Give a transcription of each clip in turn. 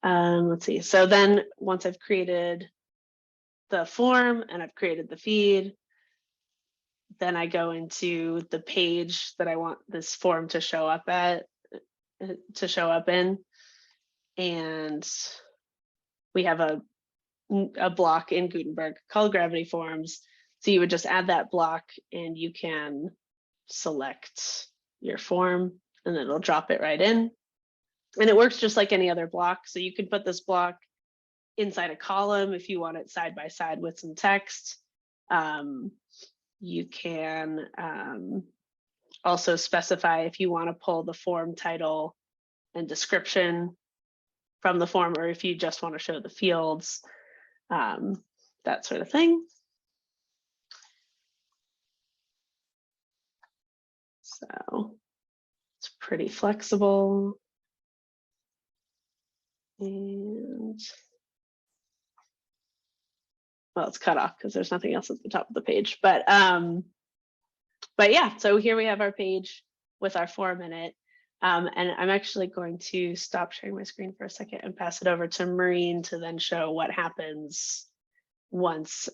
Let's see. So then once I've created the form and I've created the feed, then I go into the page that I want this form to show up in. And we have a block in Gutenberg called Gravity Forms. So you would just add that block and you can select your form and then it'll drop it right in. And it works just like any other block. So you can put this block inside a column if you want it side by side with some text. You can also specify if you want to pull the form title and description from the form, or if you just want to show the fields, that sort of thing. So it's pretty flexible. And well, it's cut off because there's nothing else at the top of the page. But yeah, so here we have our page with our form in it. And I'm actually going to stop sharing my screen for a second and pass it over to Maureen to then show what happens once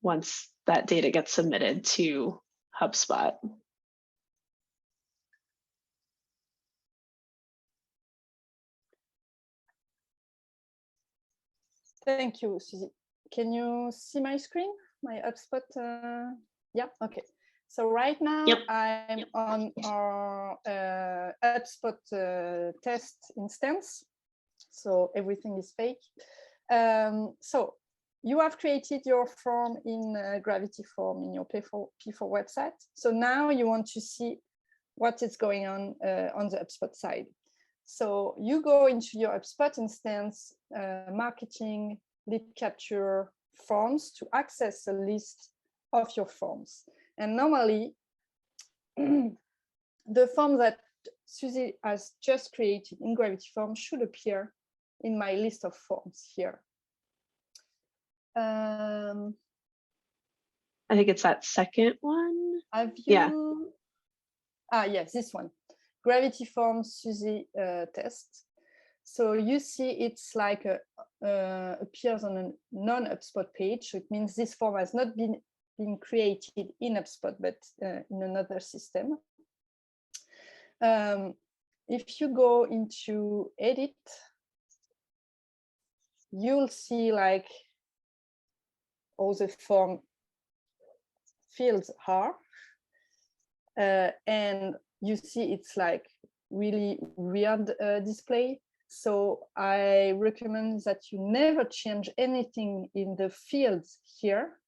once that data gets submitted to HubSpot. Thank you, Susie. Can you see my screen, my HubSpot? Yeah, okay. So right now I'm on our HubSpot test instance. So everything is fake. So you have created your form in Gravity Form in your P4 website. So now you want to see what is going on the HubSpot side. So you go into your HubSpot instance, marketing, lead capture, forms to access a list of your forms. And normally, the form that Susie has just created in Gravity Form should appear in my list of forms here. I think it's that second one. Have you? Yeah. Ah, yes, this one. Gravity Form Susie test. So you see it's like appears on a non-HubSpot page. So it means this form has not been created in HubSpot, but in another system. If you go into edit, you'll see like all the form fields are. And you see it's like really weird display. So I recommend that you never change anything in the fields here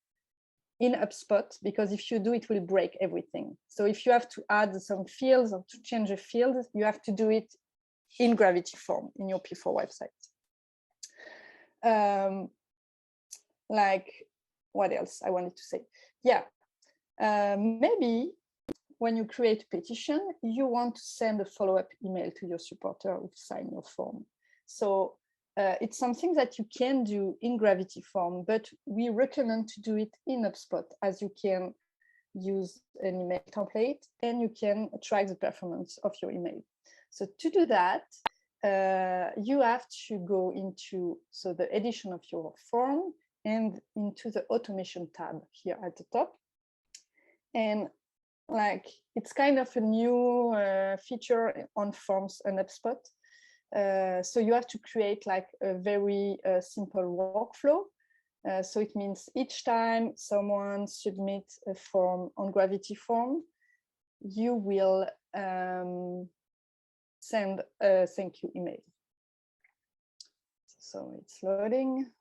in HubSpot, because if you do, it will break everything. So if you have to add some fields or to change a field, you have to do it in Gravity Form in your P4 website. Like, what else I wanted to say? Yeah, maybe when you create a petition, you want to send a follow-up email to your supporter who signed your form. So it's something that you can do in Gravity Form, but we recommend to do it in HubSpot, as you can use an email template and you can track the performance of your email. So to do that, you have to go into the edition of your form and into the automation tab here at the top. And like it's kind of a new feature on forms and HubSpot. So you have to create like a very simple workflow. So it means each time someone submits a form on Gravity Form, you will send a thank you email. So it's loading.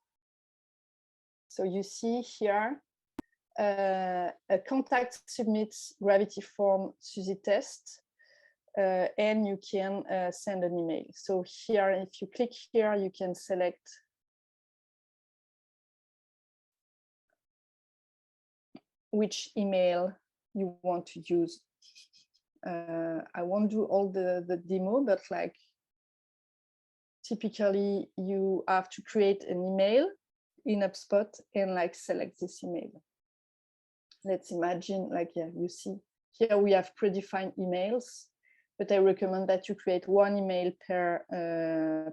So you see here, a contact submits Gravity Form Susie test, and you can send an email. So here, if you click here, you can select which email you want to use. I won't do all the demo, but like typically you have to create an email in HubSpot and like select this email. Let's imagine like, yeah, you see here we have predefined emails, but I recommend that you create 1 email per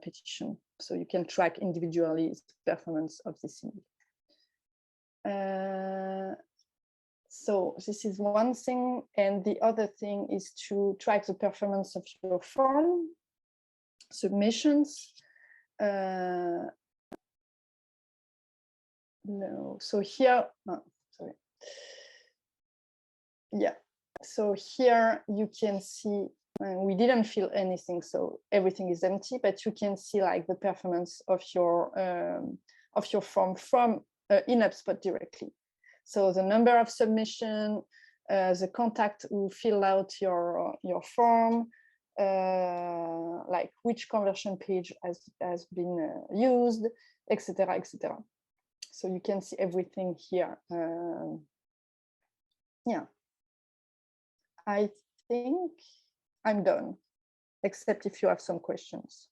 petition, so you can track individually the performance of this email. So this is one thing, and the other thing is to track the performance of your form submissions. No, so here, sorry. Yeah, so here you can see we didn't fill anything, so everything is empty, but you can see like the performance of your form from in Hubspot directly. So the number of submission, the contact who fill out your form, like which conversion page has been used, etc., etc. So you can see everything here. Yeah, I think I'm done, except if you have some questions.